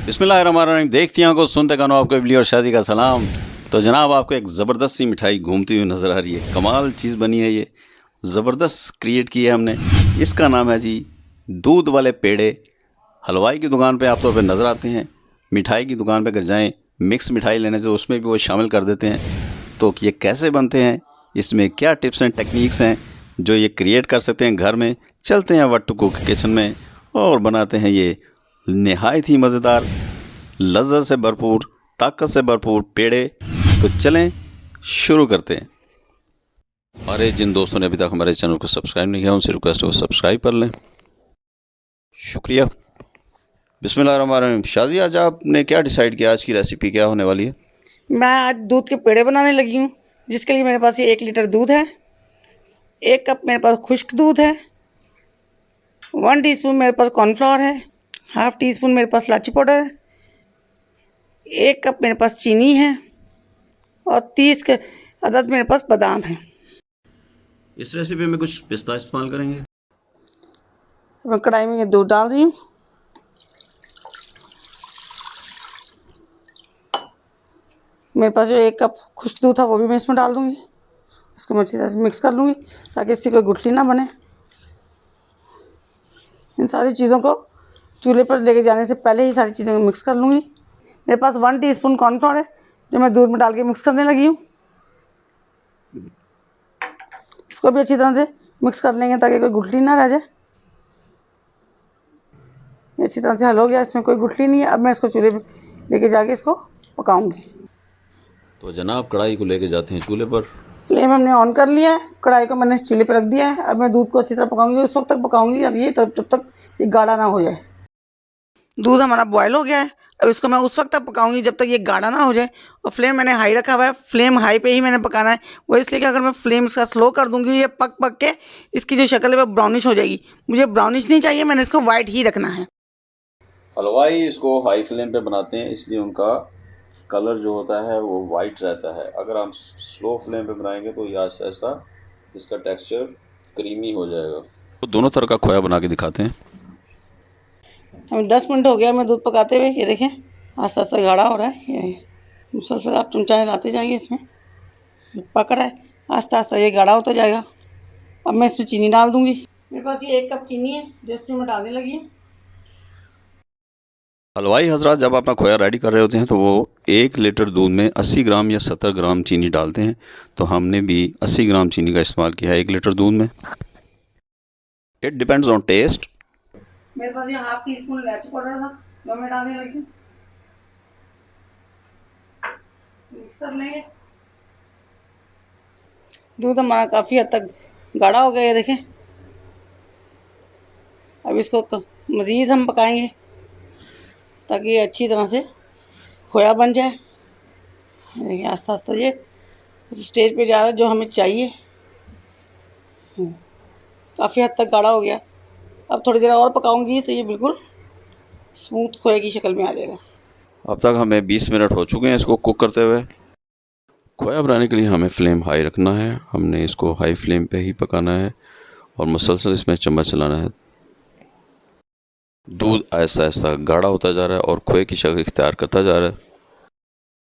बिस्मिल्लाहिर्रहमानिर्रहीम। देखती आंखों सुनते कानों आपको इबली और शादी का सलाम। तो जनाब आपको एक ज़बरदस्त सी मिठाई घूमती हुई नज़र आ रही है। कमाल चीज़ बनी है, ये ज़बरदस्त क्रिएट की है हमने। इसका नाम है जी दूध वाले पेड़े। हलवाई की दुकान पे आप तौर पे नज़र आते हैं, मिठाई की दुकान पे अगर जाएँ मिक्स मिठाई लेने तो उसमें भी वो शामिल कर देते हैं। तो ये कैसे बनते हैं, इसमें क्या टिप्स एंड टेक्निक्स हैं जो ये क्रिएट कर सकते हैं घर में। चलते हैं व्हाट टू कुक किचन में और बनाते हैं ये नहायत ही मज़ेदार, लज़्ज़त से भरपूर, ताकत से भरपूर पेड़े। तो चलें शुरू करते हैं। हमारे जिन दोस्तों ने अभी तक हमारे चैनल को सब्सक्राइब नहीं किया उनसे रिक्वेस्ट है वो सब्सक्राइब कर लें, शुक्रिया। बिस्मिल्लाहिर्रहमानिर्रहीम। शाजी, आज आपने क्या डिसाइड किया, आज की रेसिपी क्या होने वाली है? मैं आज दूध के पेड़े बनाने लगी हूँ, जिसके लिए मेरे पास ये 1 लीटर दूध है, 1 कप मेरे पास खुश्क दूध है, 1 टीस्पून मेरे पास कॉर्नफ्लावर है, हाफ टी स्पून मेरे पास इलायची पाउडर है, 1 कप मेरे पास चीनी है और 30 के अदद मेरे पास बादाम है। इस रेसिपी में कुछ पिस्ता इस्तेमाल करेंगे। मैं कढ़ाई में ये दूध डाल रही हूँ। मेरे पास जो 1 कप खुश्क दूध था वो भी मैं इसमें डाल दूँगी। इसको मैं अच्छी तरह से मिक्स कर लूँगी ताकि इससे कोई गुठली ना बने। इन सारी चीज़ों को चूल्हे पर लेके जाने से पहले ही सारी चीज़ों को मिक्स कर लूँगी। मेरे पास 1 टीस्पून कॉर्नफ्लोर है जो मैं दूध में डाल के मिक्स करने लगी हूँ। इसको भी अच्छी तरह से मिक्स कर लेंगे ताकि कोई गुठली ना रह जाए। ये अच्छी तरह से हल हो गया, इसमें कोई गुठली नहीं है। अब मैं इसको चूल्हे पर लेके जाके इसको पकाऊंगी। तो जनाब कढ़ाई को लेके जाते हैं चूल्हे पर। फ्लेम हमने ऑन कर लिया है, कढ़ाई को मैंने चूल्हे पर रख दिया है। अब मैं दूध को अच्छी तरह पकाऊंगी, उस वक्त तक पकाऊंगी अब ये तब तक ये गाढ़ा ना हो जाए। दूध हमारा बॉयल हो गया है, अब इसको मैं उस वक्त तक पकाऊंगी जब तक ये गाढ़ा ना हो जाए। और फ्लेम मैंने हाई रखा हुआ है, फ्लेम हाई पे ही मैंने पकाना है। वो इसलिए कि अगर मैं फ्लेम इसका स्लो कर दूंगी ये पक पक के इसकी जो शक्ल है वो ब्राउनिश हो जाएगी। मुझे ब्राउनिश नहीं चाहिए, मैंने इसको वाइट ही रखना है। हलवाई इसको हाई फ्लेम पे बनाते हैं, इसलिए उनका कलर जो होता है वो वाइट रहता है। अगर हम स्लो फ्लेम पे बनाएंगे तो ये आहिस्ता आहिस्ता इसका टेक्सचर क्रीमी हो जाएगा। तो दोनों तरह का खोया बना के दिखाते हैं। हमें 10 मिनट हो गया मैं दूध पकाते हुए। ये देखें आस्ता आस्ता गाढ़ा हो रहा है। ये मुसलसल आप चमचा हिलाते जाइए, इसमें पक रहा है, आस्ता आस्ता ये गाढ़ा होता जाएगा। अब मैं इसमें चीनी डाल दूंगी। मेरे पास ये 1 कप चीनी है जो इसमें मैं डालने लगी हूँ। हलवाई हजरात जब अपना खोया रेडी कर रहे होते हैं तो वो 1 लीटर दूध में 80 ग्राम या 70 ग्राम चीनी डालते हैं। तो हमने भी 80 ग्राम चीनी का इस्तेमाल किया है 1 लीटर दूध में। It depends on taste. मेरे पास ये हाफ टी स्पून इलायची पाउडर था जो मैं डालने लगी हूँ। मिक्स कर लेंगे। दूध हमारा काफ़ी हद तक गाढ़ा हो गया, ये देखें। अब इसको मज़ीद हम पकाएंगे ताकि ये अच्छी तरह से खोया बन जाए। देखिए आस्ता आस्ता ये उस स्टेज पे जा रहा है जो हमें चाहिए। काफ़ी हद तक गाढ़ा हो गया। अब थोड़ी देर और पकाऊंगी तो ये बिल्कुल स्मूथ खोए की शक्ल में आ जाएगा। अब तक हमें 20 मिनट हो चुके हैं इसको कुक करते हुए। खोया बनाने के लिए हमें फ्लेम हाई रखना है, हमने इसको हाई फ्लेम पे ही पकाना है और मुसलसल इसमें चम्मच चलाना है। दूध आहिस्ता आहिस्ता गाढ़ा होता जा रहा है और खोए की शक्ल इख्तियार करता जा रहा है।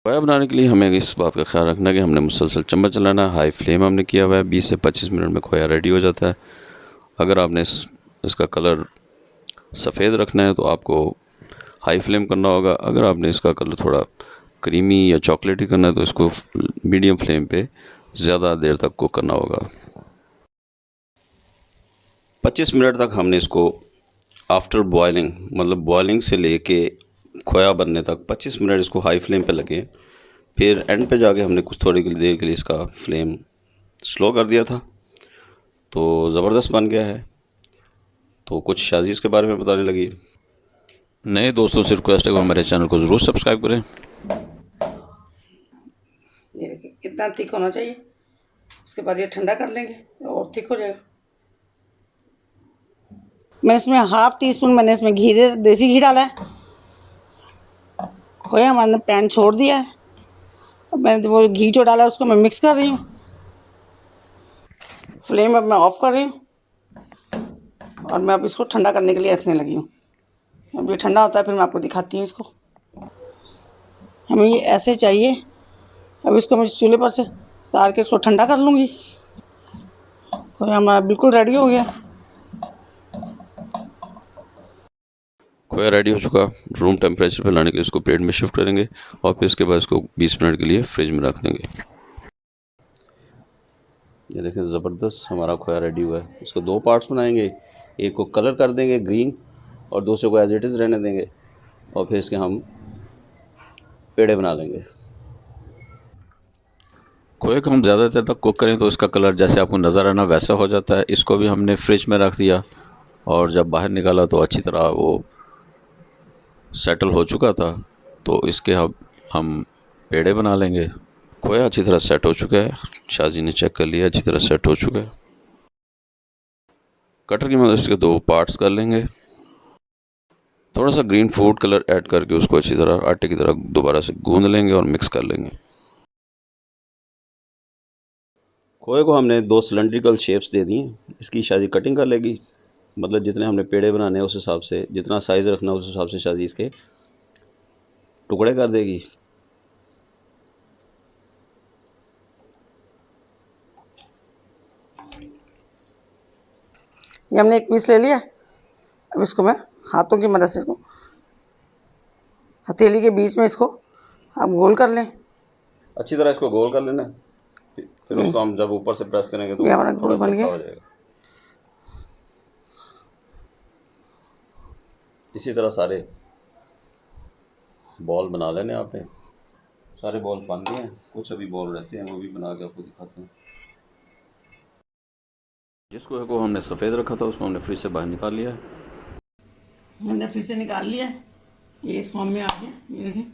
खोया बनाने के लिए हमें इस बात का ख्याल रखना है कि हमने मुसलसल चम्मच चलाना है। हाई फ्लेम हमने किया हुआ है, 20 से 25 मिनट में खोया रेडी हो जाता है। अगर आपने इसका कलर सफ़ेद रखना है तो आपको हाई फ्लेम करना होगा। अगर आपने इसका कलर थोड़ा क्रीमी या चॉकलेटी करना है तो इसको मीडियम फ्लेम पे ज़्यादा देर तक कुक करना होगा। 25 मिनट तक हमने इसको आफ्टर बॉयलिंग, मतलब बॉयलिंग से लेके खोया बनने तक 25 मिनट इसको हाई फ्लेम पे लगे। फिर एंड पे जाके हमने कुछ थोड़ी देर के लिए इसका फ्लेम स्लो कर दिया था, तो ज़बरदस्त बन गया है। तो कुछ शाजी इसके बारे में बताने लगी। नए दोस्तों से रिक्वेस्ट है कि हमारे चैनल को ज़रूर सब्सक्राइब करें। ये देखिए कितना थिक होना चाहिए। उसके बाद ये ठंडा कर लेंगे और थिक हो जाएगा। मैं इसमें हाफ टी स्पून मैंने इसमें देसी घी डाला है। खोया मैंने पैन छोड़ दिया है। अब मैंने वो घी जो डाला है उसको मैं मिक्स कर रही हूँ। फ्लेम अब मैं ऑफ़ कर रही हूँ और मैं अब इसको ठंडा करने के लिए रखने लगी हूँ। अब ये ठंडा होता है फिर मैं आपको दिखाती हूँ इसको। हमें ये ऐसे चाहिए। अब इसको मैं चूल्हे पर से उतार के इसको ठंडा कर लूँगी। खोया हमारा बिल्कुल रेडी हो गया। खोया रेडी हो चुका। रूम टेम्परेचर पे लाने के लिए इसको प्लेट में शिफ्ट करेंगे और फिर इसके बाद इसको 20 मिनट के लिए फ्रिज में रख देंगे। ये देखें ज़बरदस्त हमारा खोया रेडी हुआ है। इसको दो पार्ट्स बनाएंगे, एक को कलर कर देंगे ग्रीन और दूसरे को एज इट इज़ रहने देंगे और फिर इसके हम पेड़े बना लेंगे। खोए को हम ज़्यादा देर तक कुक करें तो इसका कलर जैसे आपको नज़र आना वैसा हो जाता है। इसको भी हमने फ्रिज में रख दिया और जब बाहर निकाला तो अच्छी तरह वो सेटल हो चुका था। तो इसके हम पेड़े बना लेंगे। खोया अच्छी तरह सेट हो चुका है। शाहजी ने चेक कर लिया, अच्छी तरह सेट हो चुका है। कटर की मदद से दो पार्ट्स कर लेंगे। थोड़ा सा ग्रीन फूड कलर ऐड करके उसको अच्छी तरह आटे की तरह दोबारा से गूंद लेंगे और मिक्स कर लेंगे। खोए को हमने दो सिलेंड्रिकल शेप्स दे दी हैं। इसकी शादी कटिंग कर लेगी, मतलब जितने हमने पेड़े बनाने हैं उस हिसाब से, जितना साइज़ रखना है उस हिसाब से शादी इसके टुकड़े कर देगी। ये हमने एक पीस ले लिया। अब इसको मैं हाथों की मदद से इसको हथेली के बीच में इसको आप गोल कर लें। अच्छी तरह इसको गोल कर लेना। फिर उसको हम जब ऊपर से प्रेस करेंगे तो ये हमारा गोल बन गया। हो जाएगा। इसी तरह सारे बॉल बना लेने आपने। सारे बॉल बन गए हैं, कुछ अभी बॉल रहते हैं वो भी बना के आपको दिखाते हैं। जिसको हमने सफ़ेद रखा था उसको हमने फ्रिज से बाहर निकाल लिया है। हमने फ्रिज से निकाल लिया है, ये इस फॉर्म में आ गया। ये देखें,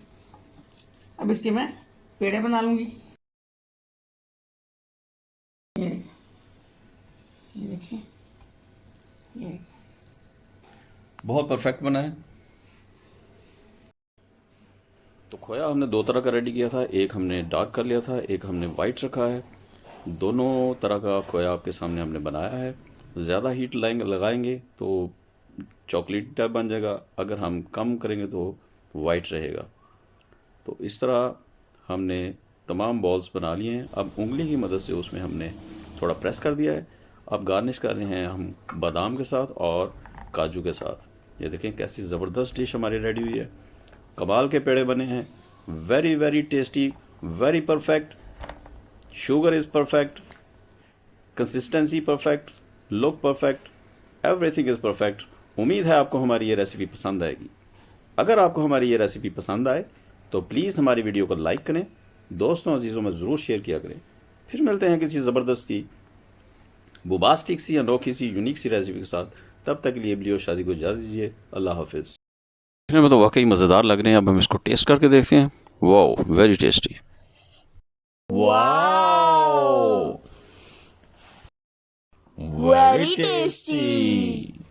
अब इसके मैं पेड़े बना लूँगी। ये देखिए, ये बहुत परफेक्ट बना है। तो खोया हमने दो तरह का रेडी किया था, एक हमने डार्क कर लिया था, एक हमने वाइट रखा है। दोनों तरह का खोया आपके सामने हमने बनाया है। ज़्यादा हीट लगाएंगे तो चॉकलेट टाइप बन जाएगा, अगर हम कम करेंगे तो वाइट रहेगा। तो इस तरह हमने तमाम बॉल्स बना लिए हैं। अब उंगली की मदद से उसमें हमने थोड़ा प्रेस कर दिया है। अब गार्निश कर रहे हैं हम बादाम के साथ और काजू के साथ। ये देखें कैसी ज़बरदस्त डिश हमारी रेडी हुई है। कमाल के पेड़े बने हैं, very very tasty, very perfect. Sugar is perfect, consistency perfect, look perfect, everything is perfect. उम्मीद है आपको हमारी ये रेसिपी पसंद आएगी। अगर आपको हमारी ये रेसिपी पसंद आए तो प्लीज़ हमारी वीडियो को लाइक करें, दोस्तों अजीज़ों में ज़रूर शेयर किया करें। फिर मिलते हैं किसी ज़बरदस्त सी, बुबास्टिक सी, अनोखी सी, यूनिक सी रेसिपी के साथ। तब तक के लिए लियो शादी को इजाज़त दीजिए। अल्लाह हाफिज़। मतलब वाकई मज़ेदार लग रहे हैं। अब हम इसको टेस्ट करके देखते हैं। Wow, very tasty. Wow! Very tasty!